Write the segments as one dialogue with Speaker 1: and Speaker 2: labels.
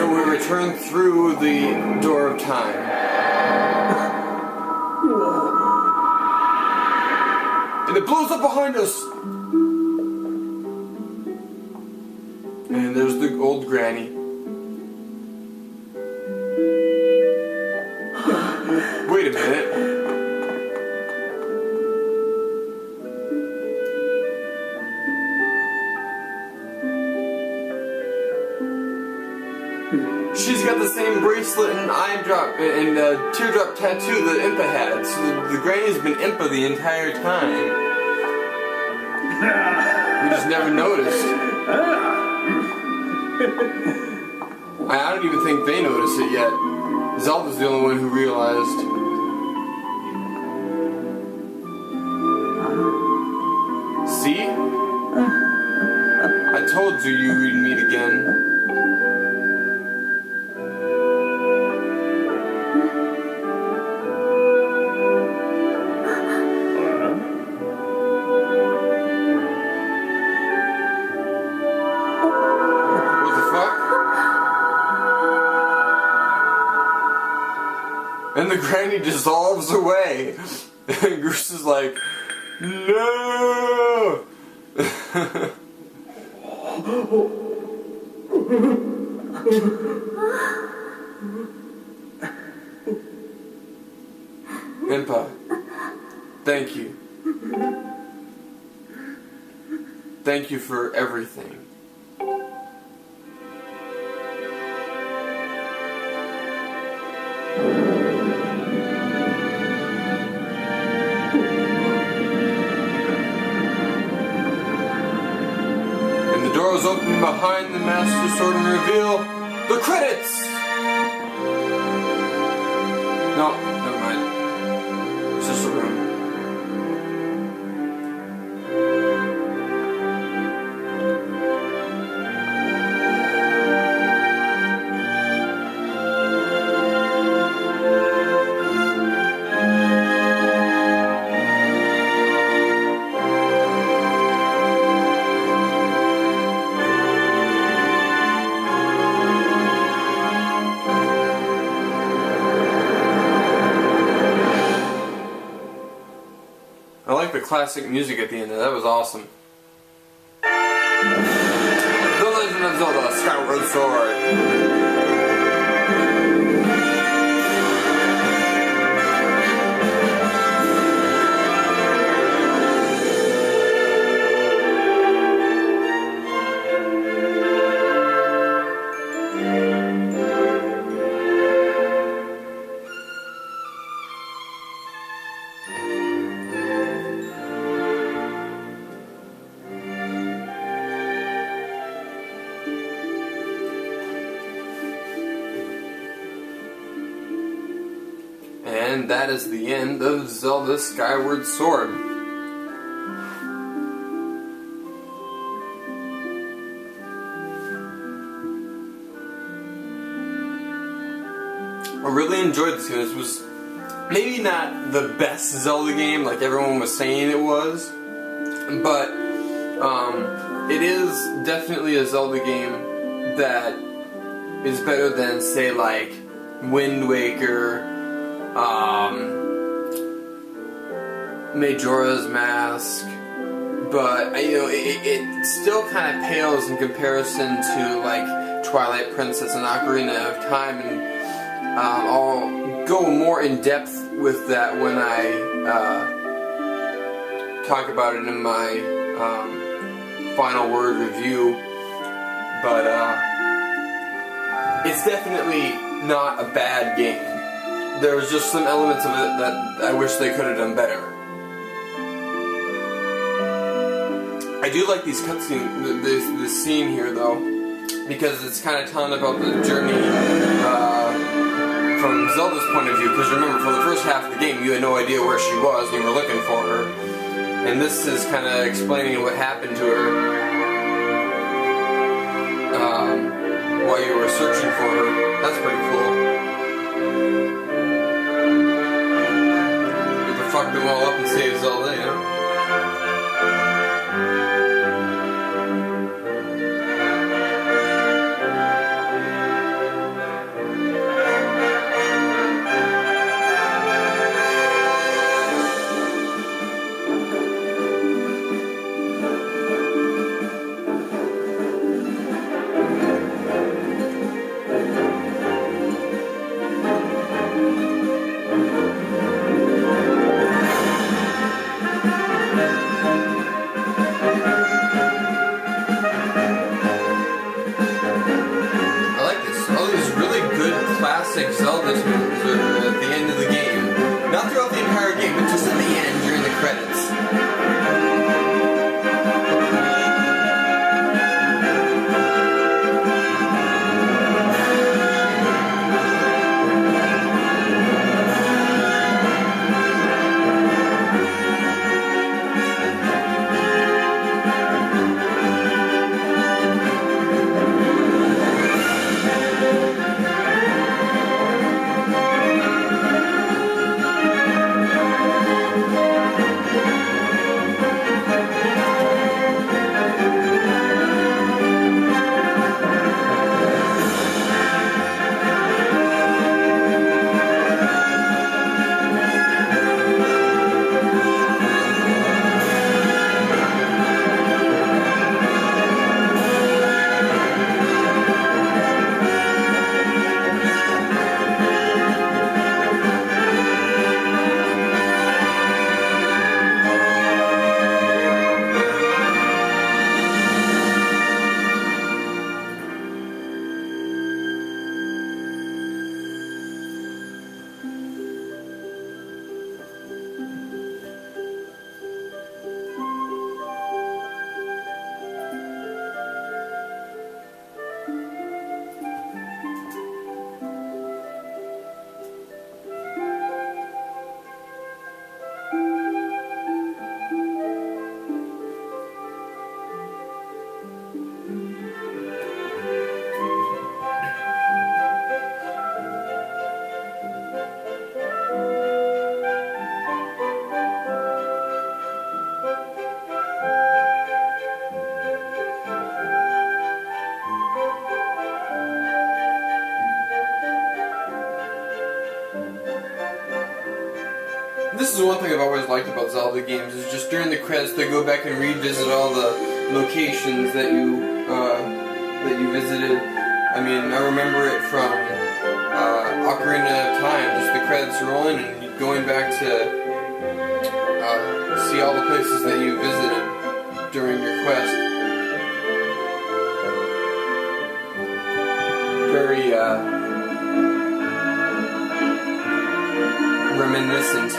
Speaker 1: So we return through the door of time. And it blows up behind us! And there's the old granny. Wait a minute. She's got the same bracelet and eye drop and teardrop tattoo that Impa had. So the granny's been Impa the entire time. We just never noticed. I don't even think they noticed it yet. Zelda's the only one who realized. See? I told you we'd meet again. And the granny dissolves away. And Goose is like, no! Impa, thank you. Thank you for everything. The doors open behind the Master Sword and reveal the credits! No, never mind. It's just a room. I like the classic music at the end there, that was awesome. The Legend of Zelda, Skyward Sword. And that is the end of Zelda Skyward Sword. I really enjoyed this game. This was maybe not the best Zelda game like everyone was saying it was, but it is definitely a Zelda game that is better than, say, like Wind Waker, Majora's Mask, but it still kind of pales in comparison to like Twilight Princess and Ocarina of Time, and I'll go more in depth with that when I talk about it in my final word review. But it's definitely not a bad game. There was just some elements of it that I wish they could have done better. I do like these cutscenes, this scene here though, because it's kind of telling about the journey from Zelda's point of view. Because remember, for the first half of the game, you had no idea where she was, and you were looking for her. And this is kind of explaining what happened to her while you were searching for her. That's pretty cool. Fuck them all up and save Zelda, you know? skeletons at the end of the game. Not throughout the entire game, but just at the end during the credits. This is one thing I've always liked about Zelda games, is just during the credits they go back and revisit all the locations that you visited. I mean, I remember it from Ocarina of Time, just the credits rolling and going back to see all the places that you visited during your quest. Very reminiscent.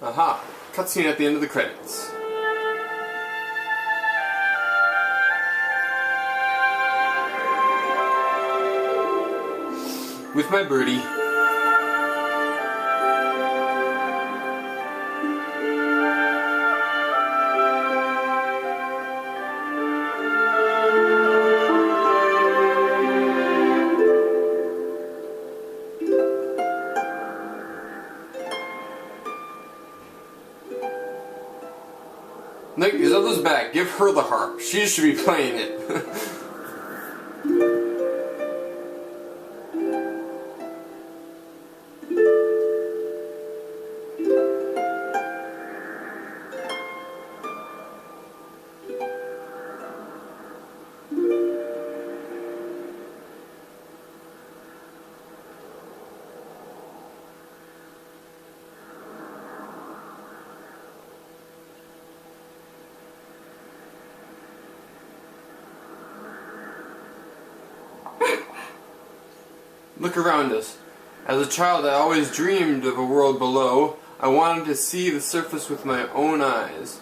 Speaker 1: Aha! Cutscene at the end of the credits. With my birdie. Look, Zelda's back. Give her the harp. She should be playing it. Look around us. As a child, I always dreamed of a world below. I wanted to see the surface with my own eyes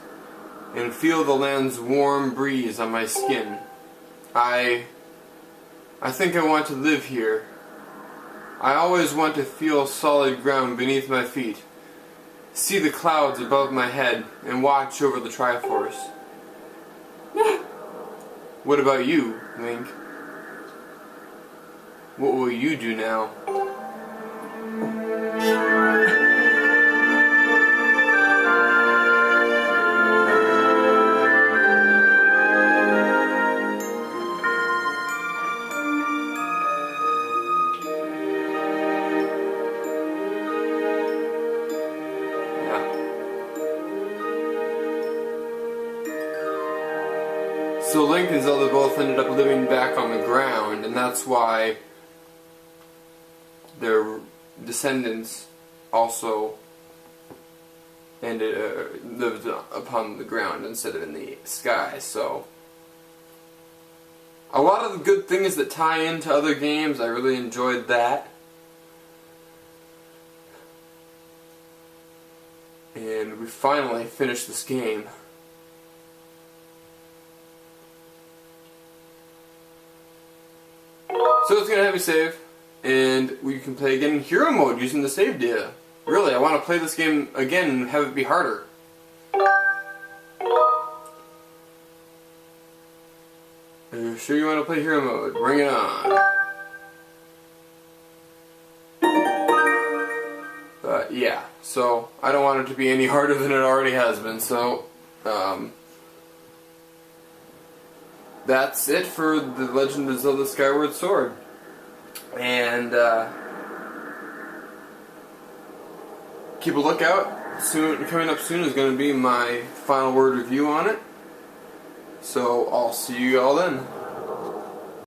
Speaker 1: and feel the land's warm breeze on my skin. I think I want to live here. I always want to feel solid ground beneath my feet, see the clouds above my head, and watch over the Triforce. What about you, Link? What will you do now? So Link and Zelda both ended up living back on the ground, and that's why their descendants also lived upon the ground instead of in the sky. So a lot of the good things that tie into other games, I really enjoyed that. And we finally finished this game. So it's going to have me save, and we can play again in hero mode using the save data. Really, I want to play this game again and have it be harder. Are you sure you want to play hero mode? Bring it on. But yeah, so I don't want it to be any harder than it already has been, so that's it for the Legend of Zelda Skyward Sword. And keep a lookout. Coming up soon is going to be my final word review on it. So I'll see you all then.